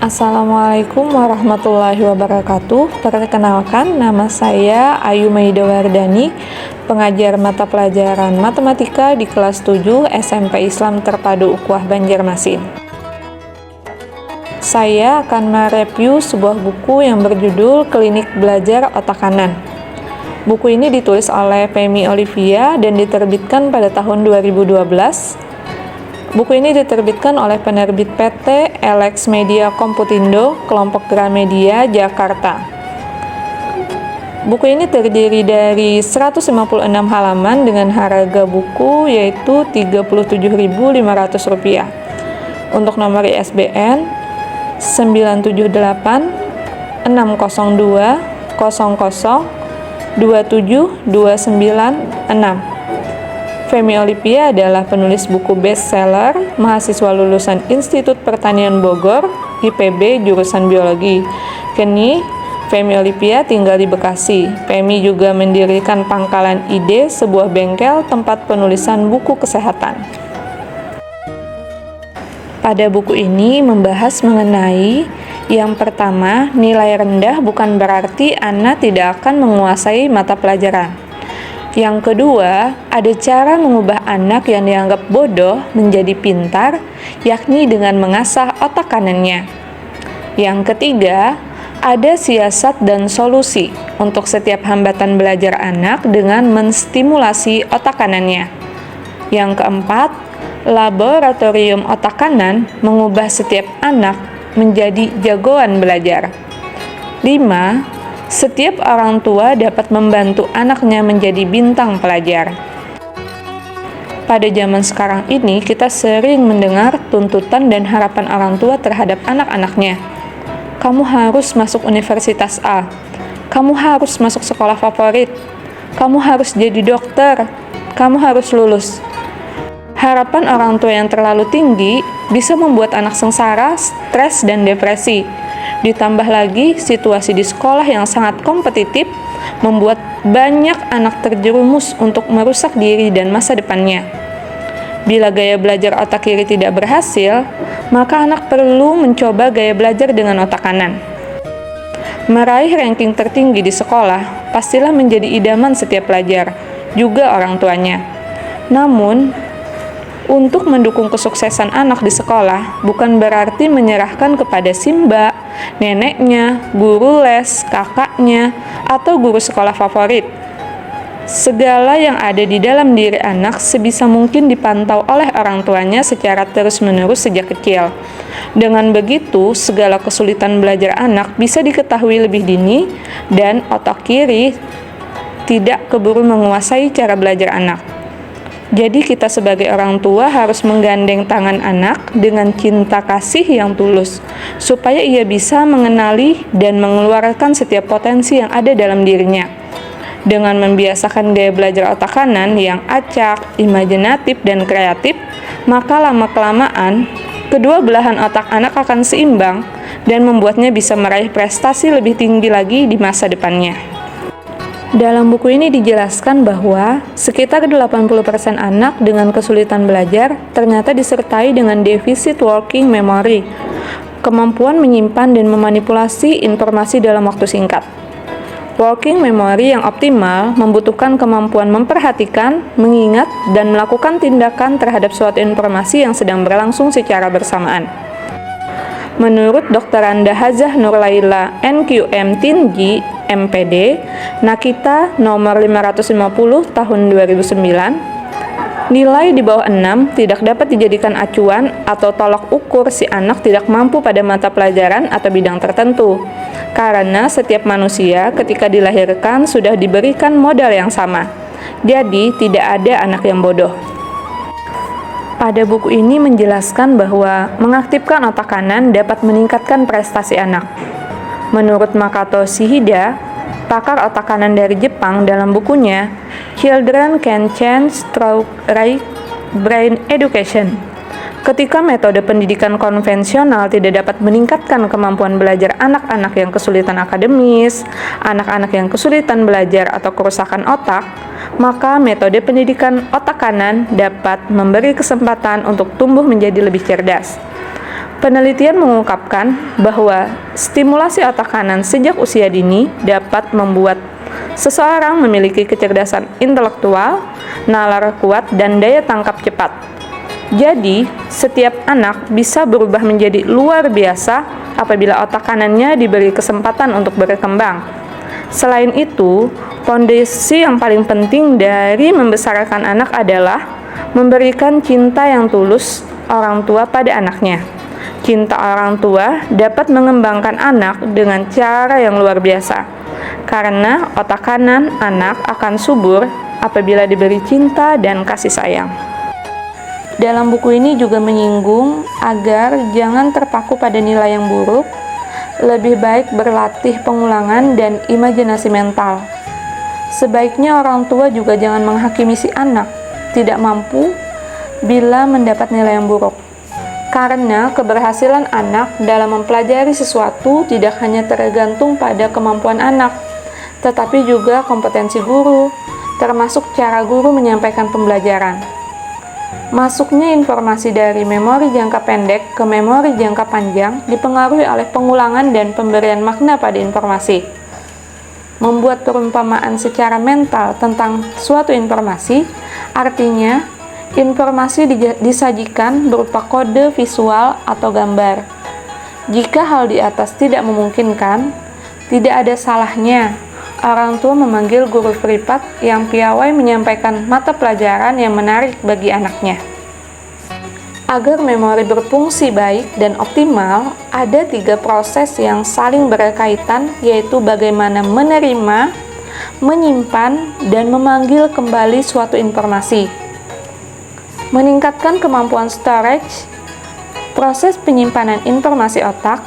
Assalamualaikum warahmatullahi wabarakatuh. Perkenalkan, nama saya Ayu Maida Wardani, pengajar mata pelajaran matematika di kelas 7 SMP Islam Terpadu Ukhuwah Banjarmasin. Saya akan mereview sebuah buku yang berjudul Klinik Belajar Otak Kanan. Buku ini ditulis oleh Femi Olivia dan diterbitkan pada tahun 2012. Buku ini diterbitkan oleh penerbit PT Elex Media Komputindo, kelompok Gramedia, Jakarta. Buku ini terdiri dari 156 halaman dengan harga buku yaitu Rp37.500. Untuk nomor ISBN 978 602 00 27296. Femi Olivia adalah penulis buku bestseller, mahasiswa lulusan Institut Pertanian Bogor, IPB, jurusan biologi. Kini, Femi Olivia tinggal di Bekasi. Femi juga mendirikan Pangkalan Ide, sebuah bengkel tempat penulisan buku kesehatan. Pada buku ini membahas mengenai yang pertama, nilai rendah bukan berarti Anda tidak akan menguasai mata pelajaran. Yang kedua, ada cara mengubah anak yang dianggap bodoh menjadi pintar, yakni dengan mengasah otak kanannya. Yang ketiga, ada siasat dan solusi untuk setiap hambatan belajar anak dengan menstimulasi otak kanannya. Yang keempat, laboratorium otak kanan mengubah setiap anak menjadi jagoan belajar. 5. Setiap orang tua dapat membantu anaknya menjadi bintang pelajar. Pada zaman sekarang ini, kita sering mendengar tuntutan dan harapan orang tua terhadap anak-anaknya. Kamu harus masuk universitas A. Kamu harus masuk sekolah favorit. Kamu harus jadi dokter. Kamu harus lulus. Harapan orang tua yang terlalu tinggi bisa membuat anak sengsara, stres, dan depresi. Ditambah lagi, situasi di sekolah yang sangat kompetitif membuat banyak anak terjerumus untuk merusak diri dan masa depannya. Bila gaya belajar otak kiri tidak berhasil, maka anak perlu mencoba gaya belajar dengan otak kanan. Meraih ranking tertinggi di sekolah pastilah menjadi idaman setiap pelajar, juga orang tuanya. Namun, untuk mendukung kesuksesan anak di sekolah bukan berarti menyerahkan kepada simba, neneknya, guru les, kakaknya, atau guru sekolah favorit. Segala yang ada di dalam diri anak sebisa mungkin dipantau oleh orang tuanya secara terus-menerus sejak kecil. Dengan begitu, segala kesulitan belajar anak bisa diketahui lebih dini dan otak kiri tidak keburu menguasai cara belajar anak. Jadi kita sebagai orang tua harus menggandeng tangan anak dengan cinta kasih yang tulus, supaya ia bisa mengenali dan mengeluarkan setiap potensi yang ada dalam dirinya. Dengan membiasakan gaya belajar otak kanan yang acak, imajinatif, dan kreatif, maka lama-kelamaan, kedua belahan otak anak akan seimbang dan membuatnya bisa meraih prestasi lebih tinggi lagi di masa depannya. Dalam buku ini dijelaskan bahwa sekitar 80% anak dengan kesulitan belajar ternyata disertai dengan defisit working memory, kemampuan menyimpan dan memanipulasi informasi dalam waktu singkat. Working memory yang optimal membutuhkan kemampuan memperhatikan, mengingat, dan melakukan tindakan terhadap suatu informasi yang sedang berlangsung secara bersamaan. Menurut Dr. Anda Hazah Nurlaila NQM Tinji, MPD, Nakita nomor 550 tahun 2009, nilai di bawah 6 tidak dapat dijadikan acuan atau tolak ukur si anak tidak mampu pada mata pelajaran atau bidang tertentu, karena setiap manusia ketika dilahirkan sudah diberikan modal yang sama. Jadi, tidak ada anak yang bodoh. Pada buku ini menjelaskan bahwa mengaktifkan otak kanan dapat meningkatkan prestasi anak. Menurut Makoto Shihida, pakar otak kanan dari Jepang, dalam bukunya Children Can Change Through Right Brain Education, ketika metode pendidikan konvensional tidak dapat meningkatkan kemampuan belajar anak-anak yang kesulitan akademis, anak-anak yang kesulitan belajar atau kerusakan otak, maka metode pendidikan otak kanan dapat memberi kesempatan untuk tumbuh menjadi lebih cerdas. Penelitian mengungkapkan bahwa stimulasi otak kanan sejak usia dini dapat membuat seseorang memiliki kecerdasan intelektual, nalar kuat, dan daya tangkap cepat. Jadi, setiap anak bisa berubah menjadi luar biasa apabila otak kanannya diberi kesempatan untuk berkembang. Selain itu, fondasi yang paling penting dari membesarkan anak adalah memberikan cinta yang tulus orang tua pada anaknya. Cinta orang tua dapat mengembangkan anak dengan cara yang luar biasa, karena otak kanan anak akan subur apabila diberi cinta dan kasih sayang. Dalam buku ini juga menyinggung agar jangan terpaku pada nilai yang buruk, lebih baik berlatih pengulangan dan imajinasi mental. Sebaiknya orang tua juga jangan menghakimi si anak tidak mampu bila mendapat nilai yang buruk. Karena keberhasilan anak dalam mempelajari sesuatu tidak hanya tergantung pada kemampuan anak, tetapi juga kompetensi guru, termasuk cara guru menyampaikan pembelajaran. Masuknya informasi dari memori jangka pendek ke memori jangka panjang dipengaruhi oleh pengulangan dan pemberian makna pada informasi. Membuat perumpamaan secara mental tentang suatu informasi, artinya informasi disajikan berupa kode visual atau gambar. Jika hal di atas tidak memungkinkan, tidak ada salahnya orang tua memanggil guru privat yang piawai menyampaikan mata pelajaran yang menarik bagi anaknya. Agar memori berfungsi baik dan optimal, ada 3 proses yang saling berkaitan, yaitu bagaimana menerima, menyimpan, dan memanggil kembali suatu informasi. Meningkatkan kemampuan storage, proses penyimpanan informasi otak.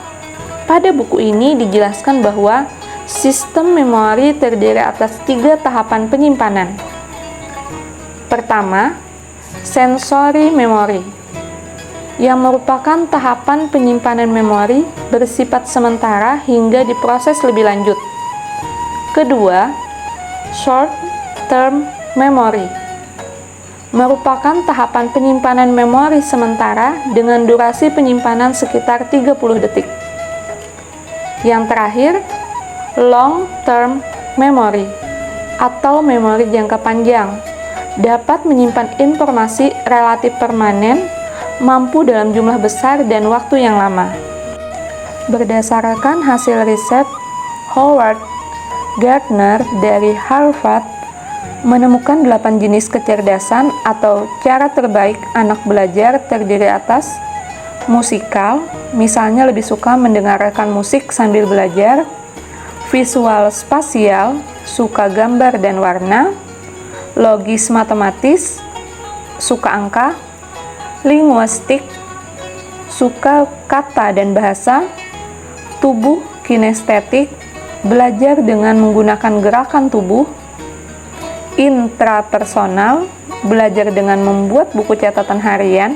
Pada buku ini dijelaskan bahwa sistem memori terdiri atas 3 tahapan penyimpanan. Pertama, sensory memory, yang merupakan tahapan penyimpanan memori bersifat sementara hingga diproses lebih lanjut. Kedua, short term memory, merupakan tahapan penyimpanan memori sementara dengan durasi penyimpanan sekitar 30 detik. Yang terakhir, long term memory atau memori jangka panjang, dapat menyimpan informasi relatif permanen, mampu dalam jumlah besar dan waktu yang lama. Berdasarkan hasil riset Howard Gardner dari Harvard, menemukan 8 jenis kecerdasan atau cara terbaik anak belajar terdiri atas musikal, misalnya lebih suka mendengarkan musik sambil belajar; visual spasial, suka gambar dan warna; logis matematis, suka angka; linguistik, suka kata dan bahasa; tubuh kinestetik, belajar dengan menggunakan gerakan tubuh; intrapersonal, belajar dengan membuat buku catatan harian;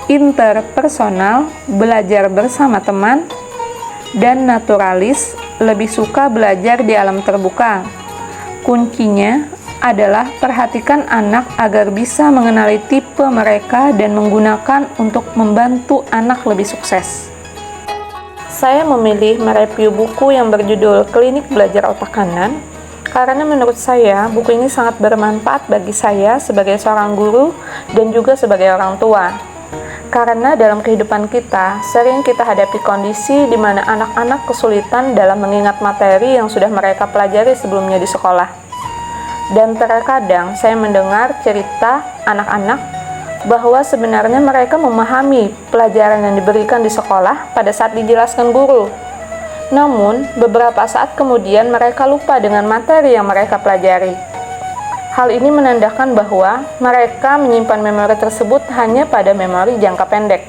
interpersonal, belajar bersama teman; dan naturalis, lebih suka belajar di alam terbuka. Kuncinya adalah perhatikan anak agar bisa mengenali tipe mereka dan menggunakan untuk membantu anak lebih sukses. Saya memilih mereview buku yang berjudul Klinik Belajar Otak Kanan karena menurut saya buku ini sangat bermanfaat bagi saya sebagai seorang guru dan juga sebagai orang tua. Karena dalam kehidupan kita, sering kita hadapi kondisi di mana anak-anak kesulitan dalam mengingat materi yang sudah mereka pelajari sebelumnya di sekolah. Dan terkadang saya mendengar cerita anak-anak bahwa sebenarnya mereka memahami pelajaran yang diberikan di sekolah pada saat dijelaskan guru. Namun, beberapa saat kemudian mereka lupa dengan materi yang mereka pelajari. Hal ini menandakan bahwa mereka menyimpan memori tersebut hanya pada memori jangka pendek,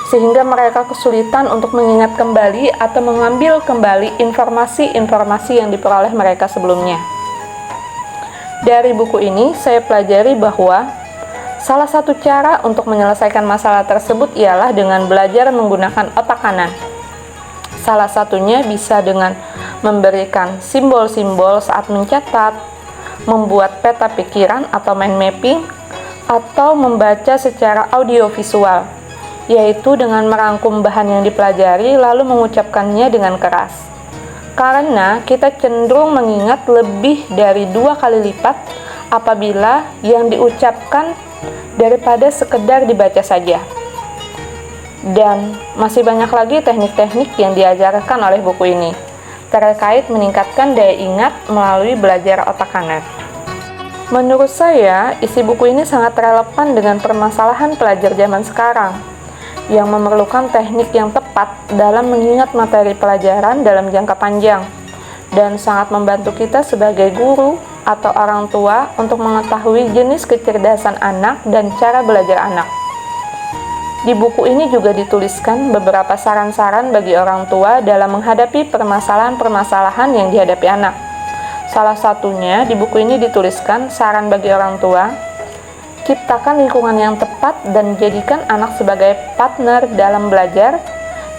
sehingga mereka kesulitan untuk mengingat kembali atau mengambil kembali informasi-informasi yang diperoleh mereka sebelumnya. Dari buku ini, saya pelajari bahwa salah satu cara untuk menyelesaikan masalah tersebut ialah dengan belajar menggunakan otak kanan. Salah satunya bisa dengan memberikan simbol-simbol saat mencatat, membuat peta pikiran atau mind mapping, atau membaca secara audiovisual. yaitu dengan merangkum bahan yang dipelajari lalu mengucapkannya dengan keras. Karena kita cenderung mengingat lebih dari 2 kali lipat apabila yang diucapkan daripada sekedar dibaca saja. Dan masih banyak lagi teknik-teknik yang diajarkan oleh buku ini terkait meningkatkan daya ingat melalui belajar otak kanan. Menurut saya, isi buku ini sangat relevan dengan permasalahan pelajar zaman sekarang yang memerlukan teknik yang tepat dalam mengingat materi pelajaran dalam jangka panjang dan sangat membantu kita sebagai guru atau orang tua untuk mengetahui jenis kecerdasan anak dan cara belajar anak. Di buku ini juga dituliskan beberapa saran-saran bagi orang tua dalam menghadapi permasalahan-permasalahan yang dihadapi anak. Salah satunya di buku ini dituliskan saran bagi orang tua, ciptakan lingkungan yang tepat dan jadikan anak sebagai partner dalam belajar,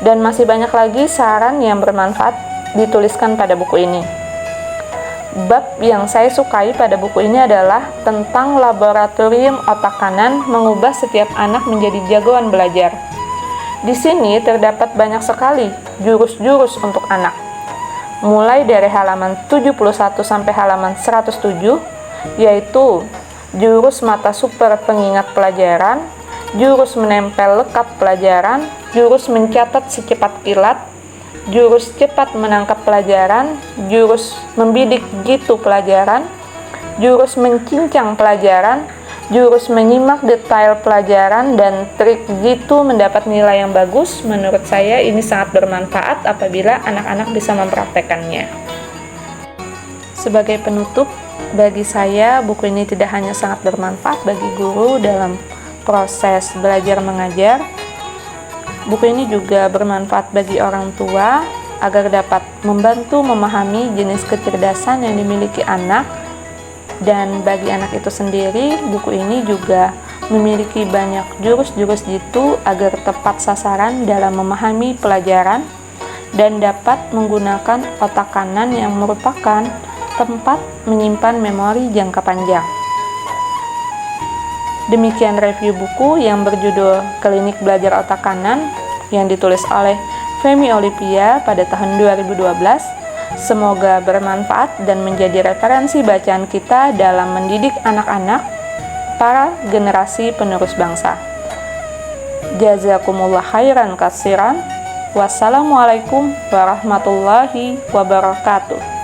dan masih banyak lagi saran yang bermanfaat dituliskan pada buku ini. Bab yang saya sukai pada buku ini adalah tentang laboratorium otak kanan mengubah setiap anak menjadi jagoan belajar. Di sini terdapat banyak sekali jurus-jurus untuk anak. Mulai dari halaman 71 sampai halaman 107, yaitu jurus mata super pengingat pelajaran, jurus menempel lekat pelajaran, jurus mencatat secepat kilat, jurus cepat menangkap pelajaran, jurus membidik jitu pelajaran, jurus mencincang pelajaran, jurus menyimak detail pelajaran, dan trik jitu mendapat nilai yang bagus. Menurut saya ini sangat bermanfaat apabila anak-anak bisa mempraktekannya. Sebagai penutup, bagi saya buku ini tidak hanya sangat bermanfaat bagi guru dalam proses belajar mengajar, buku ini juga bermanfaat bagi orang tua agar dapat membantu memahami jenis kecerdasan yang dimiliki anak. Dan bagi anak itu sendiri, buku ini juga memiliki banyak jurus-jurus jitu agar tepat sasaran dalam memahami pelajaran dan dapat menggunakan otak kanan yang merupakan tempat menyimpan memori jangka panjang. Demikian review buku yang berjudul Klinik Belajar Otak Kanan yang ditulis oleh Femi Olivia pada tahun 2012. Semoga bermanfaat dan menjadi referensi bacaan kita dalam mendidik anak-anak para generasi penerus bangsa. Jazakumullah khairan katsiran. Wassalamualaikum warahmatullahi wabarakatuh.